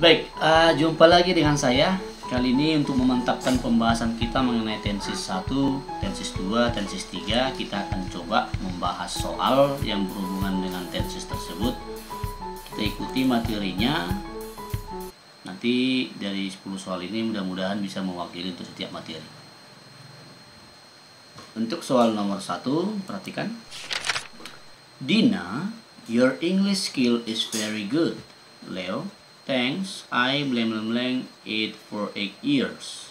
Baik, jumpa lagi dengan saya. Kali ini untuk memantapkan pembahasan kita mengenai tensis 1, tensis 2, tensis 3, kita akan coba membahas soal yang berhubungan dengan tensis tersebut. Kita ikuti materinya. Nanti dari 10 soal ini mudah-mudahan bisa mewakili untuk setiap materi. Untuk soal nomor 1, perhatikan. Dina, your English skill is very good. Leo, thanks, I blank it for 8 years.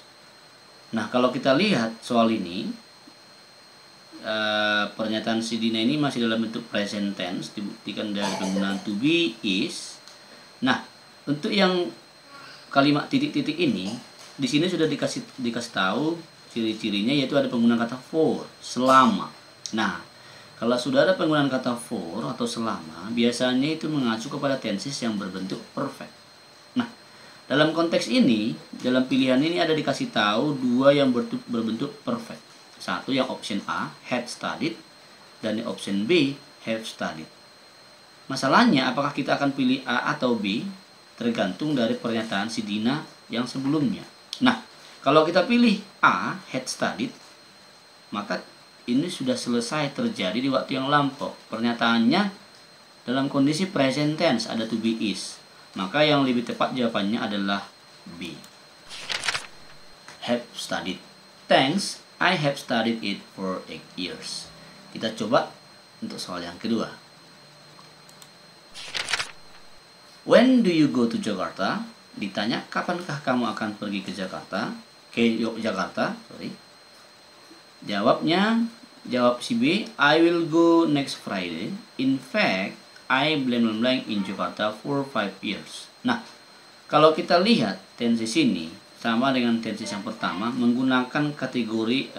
Nah, kalau kita lihat soal ini, pernyataan si Dina ini masih dalam bentuk present tense, dibuktikan dari penggunaan to be, is. Nah, untuk yang kalimat titik-titik ini, di sini sudah dikasih tahu ciri-cirinya, yaitu ada penggunaan kata for, selama. Nah, kalau sudah ada penggunaan kata for atau selama, biasanya itu mengacu kepada tenses yang berbentuk perfect. Nah, dalam konteks ini, dalam pilihan ini ada dikasih tahu dua yang berbentuk perfect. Satu yang option A, had studied, dan yang option B, have studied. Masalahnya, apakah kita akan pilih A atau B? Tergantung dari pernyataan si Dina yang sebelumnya. Nah, kalau kita pilih A, had studied, maka ini sudah selesai terjadi di waktu yang lampau. Pernyataannya dalam kondisi present tense, ada to be, is. Maka yang lebih tepat jawabannya adalah B. Have studied. Thanks, I have studied it for 8 years. Kita coba untuk soal yang kedua. When do you go to Jakarta? Ditanya, kapankah kamu akan pergi ke Jakarta? Ke Yogyakarta, sorry. Jawab si B, I will go next Friday. In fact, I blank in Jakarta for 5 years. Nah, kalau kita lihat tenses ini sama dengan tenses yang pertama, menggunakan kategori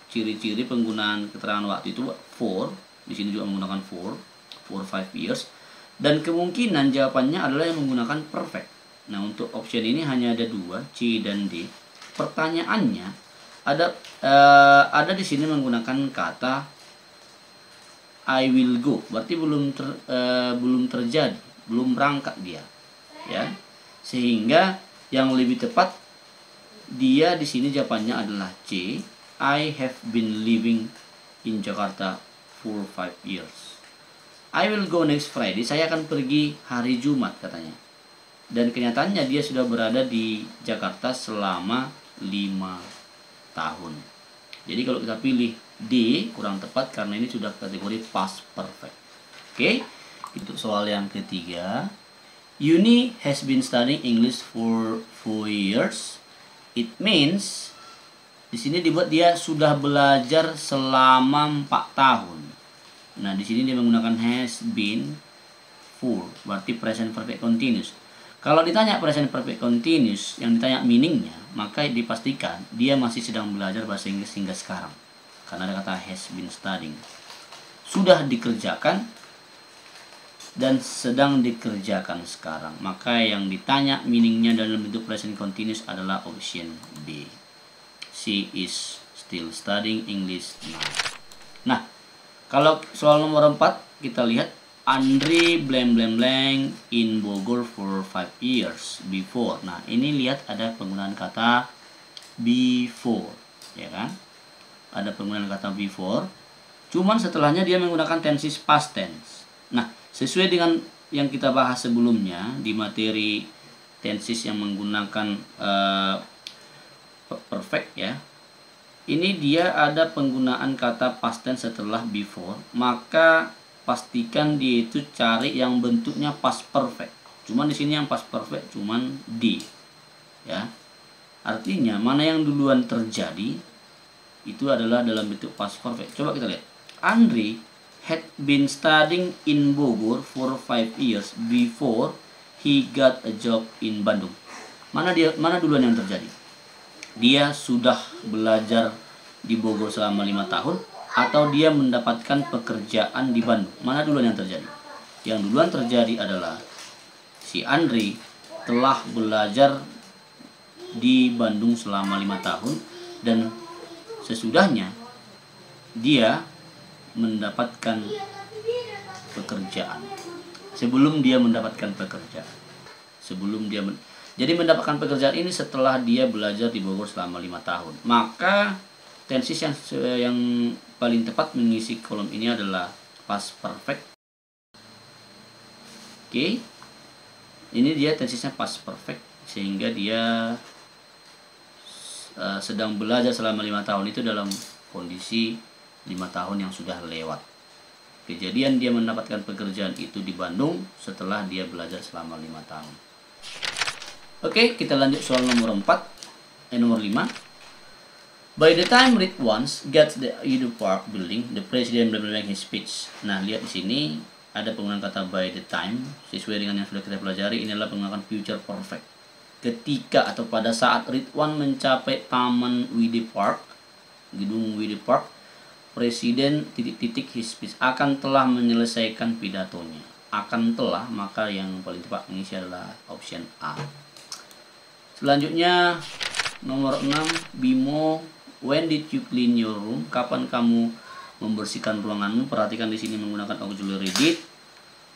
ciri-ciri penggunaan keterangan waktu itu for. Di sini juga menggunakan for 5 years. Dan kemungkinan jawabannya adalah yang menggunakan perfect. Nah, untuk option ini hanya ada dua, C dan D. Pertanyaannya ada di sini menggunakan kata I will go, berarti belum terjadi, belum berangkat dia, ya. Sehingga yang lebih tepat dia di sini jawabannya adalah C. I have been living in Jakarta for 5 years. I will go next Friday. Saya akan pergi hari Jumat katanya. Dan kenyataannya dia sudah berada di Jakarta selama 5 tahun. Jadi kalau kita pilih D kurang tepat karena ini sudah kategori past perfect. Oke, itu soal yang ketiga. Yuni has been studying English for 4 years. It means di sini dibuat dia sudah belajar selama 4 tahun. Nah, di sini dia menggunakan has been for, berarti present perfect continuous. Kalau ditanya present perfect continuous, yang ditanya meaningnya, maka dipastikan dia masih sedang belajar bahasa Inggris hingga sekarang. Karena ada kata has been studying. Sudah dikerjakan dan sedang dikerjakan sekarang. Maka yang ditanya meaningnya dalam bentuk present continuous adalah option B. She is still studying English now. Nah, kalau soal nomor 4 kita lihat Andre blank in Bogor for 5 years before. Nah, ini lihat ada penggunaan kata before, ya kan? Ada penggunaan kata before. Cuman setelahnya dia menggunakan tenses past tense. Nah, sesuai dengan yang kita bahas sebelumnya di materi tenses yang menggunakan perfect, ya. Ini dia ada penggunaan kata past tense setelah before, maka pastikan dia itu cari yang bentuknya past perfect. Cuman di sini yang past perfect cuman D, ya. Artinya mana yang duluan terjadi itu adalah dalam bentuk past perfect. Coba kita lihat. Andre had been studying in Bogor for 5 years before he got a job in Bandung. Mana duluan yang terjadi? Dia sudah belajar di Bogor selama 5 tahun atau dia mendapatkan pekerjaan di Bandung. Mana duluan yang terjadi? Yang duluan terjadi adalah si Andre telah belajar di Bandung selama 5 tahun dan sesudahnya dia mendapatkan pekerjaan. Sebelum dia mendapatkan pekerjaan. sebelum dia jadi mendapatkan pekerjaan ini setelah dia belajar di Bogor selama 5 tahun. Maka tenses yang paling tepat mengisi kolom ini adalah past perfect. Oke. Ini dia tensesnya past perfect, sehingga dia sedang belajar selama 5 tahun itu dalam kondisi 5 tahun yang sudah lewat. Kejadian dia mendapatkan pekerjaan itu di Bandung setelah dia belajar selama 5 tahun. Oke, kita lanjut soal nomor 4. Nomor 5. By the time Reed once gets the Edu Park building, the president blah his speech. Nah, lihat di sini ada penggunaan kata by the time sesuai dengan yang sudah kita pelajari. Ini adalah penggunaan future perfect. Ketika atau pada saat Ridwan mencapai Taman Widi Park, gedung Widi Park, presiden his speech akan telah menyelesaikan pidatonya. Akan telah, maka yang paling tepat mengisi adalah option A. Selanjutnya nomor 6. Bimo, when did you clean your room? Kapan kamu membersihkan ruanganmu? Perhatikan di sini menggunakan auxiliary did.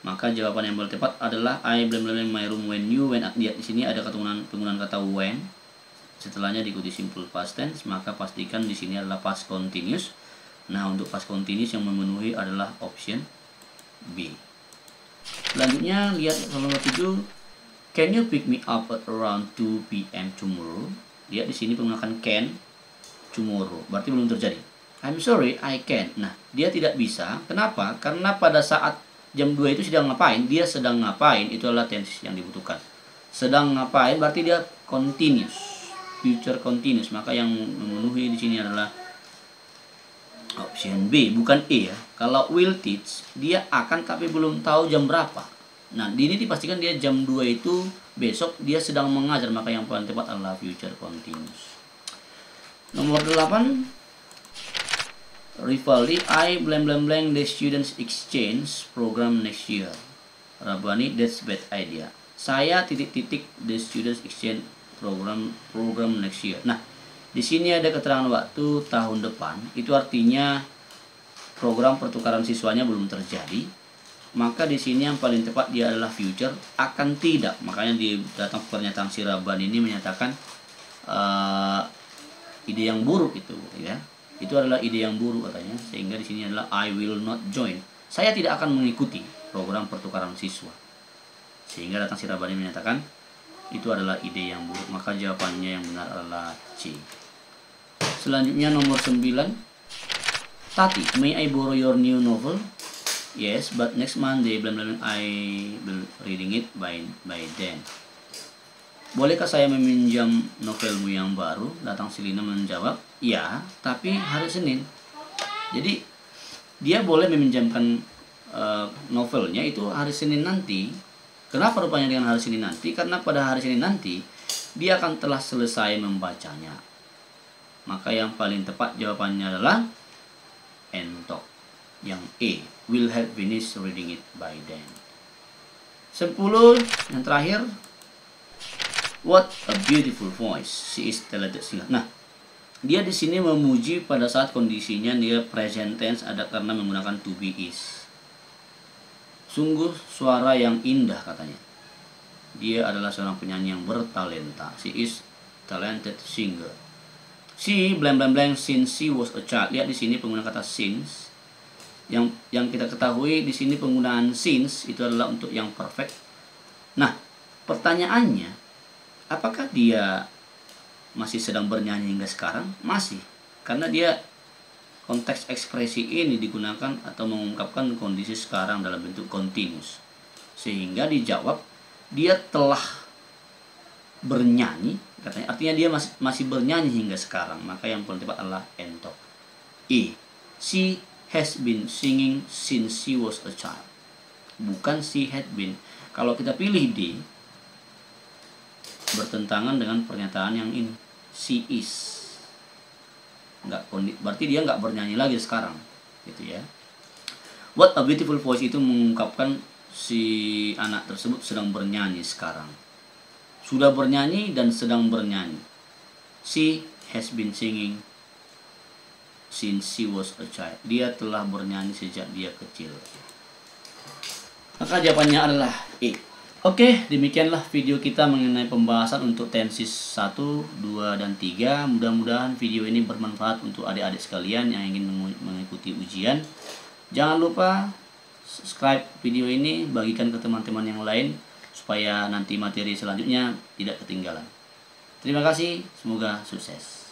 Maka jawaban yang paling tepat adalah I my room when you. When, lihat di sini ada penggunaan kata when. Setelahnya diikuti simple past tense, maka pastikan di sini adalah past continuous. Nah, untuk past continuous yang memenuhi adalah option B. Selanjutnya lihat nomor 7. Can you pick me up at around 2 PM tomorrow? Lihat di sini menggunakan can tomorrow, berarti belum terjadi. I'm sorry, I can't. Nah, dia tidak bisa. Kenapa? Karena pada saat jam 2 itu sedang ngapain? Dia sedang ngapain? Itu adalah tense yang dibutuhkan. Sedang ngapain berarti dia continuous, future continuous. Maka yang memenuhi di sini adalah option B, bukan E ya. Kalau will teach, dia akan tapi belum tahu jam berapa. Nah, ini dipastikan dia jam 2 itu besok dia sedang mengajar, maka yang paling tepat adalah future continuous. Nomor 8. Rivaldi, I the students exchange program next year. Rabani, that's bad idea. Saya the students exchange program next year. Nah, di sini ada keterangan waktu tahun depan. Itu artinya program pertukaran siswanya belum terjadi. Maka di sini yang paling tepat dia adalah future, akan tidak. Makanya di datang pernyataan si Rabani ini menyatakan ide yang buruk itu, ya. Itu adalah ide yang buruk katanya, sehingga di sini adalah I will not join. Saya tidak akan mengikuti program pertukaran siswa. Sehingga datang si Rabani menyatakan itu adalah ide yang buruk, maka jawabannya yang benar adalah C. Selanjutnya nomor 9. Tati, may I borrow your new novel? Yes, but next Monday I will reading it by then. Bolehkah saya meminjam novelmu yang baru? Datang Silina menjawab, ya, tapi hari Senin. Jadi dia boleh meminjamkan novelnya itu hari Senin nanti. Kenapa rupanya dengan hari Senin nanti? Karena pada hari Senin nanti dia akan telah selesai membacanya. Maka yang paling tepat jawabannya adalah entok, yang E, will have finished reading it by then. 10. Yang terakhir, what a beautiful voice, she is talented singer. Nah, dia di sini memuji pada saat kondisinya dia present tense, ada karena menggunakan to be is. Sungguh suara yang indah katanya. Dia adalah seorang penyanyi yang bertalenta. She is talented singer. She since she was a child. Lihat di sini penggunaan kata since. Yang kita ketahui di sini penggunaan since itu adalah untuk yang perfect. Nah, pertanyaannya, apakah dia masih sedang bernyanyi hingga sekarang? Masih. Karena dia konteks ekspresi ini digunakan atau mengungkapkan kondisi sekarang dalam bentuk continuous. Sehingga dijawab dia telah bernyanyi katanya. Artinya dia masih bernyanyi hingga sekarang. Maka yang paling tepat adalah entok. E. She has been singing since she was a child. Bukan she had been. Kalau kita pilih D, bertentangan dengan pernyataan yang ini. She is. Berarti dia nggak bernyanyi lagi sekarang, gitu ya. What a beautiful voice itu mengungkapkan si anak tersebut sedang bernyanyi sekarang. Sudah bernyanyi dan sedang bernyanyi. She has been singing since she was a child. Dia telah bernyanyi sejak dia kecil. Maka jawabannya adalah E. Oke, demikianlah video kita mengenai pembahasan untuk tensis 1, 2, dan 3. Mudah-mudahan video ini bermanfaat untuk adik-adik sekalian yang ingin mengikuti ujian. Jangan lupa subscribe video ini, bagikan ke teman-teman yang lain, supaya nanti materi selanjutnya tidak ketinggalan. Terima kasih, semoga sukses.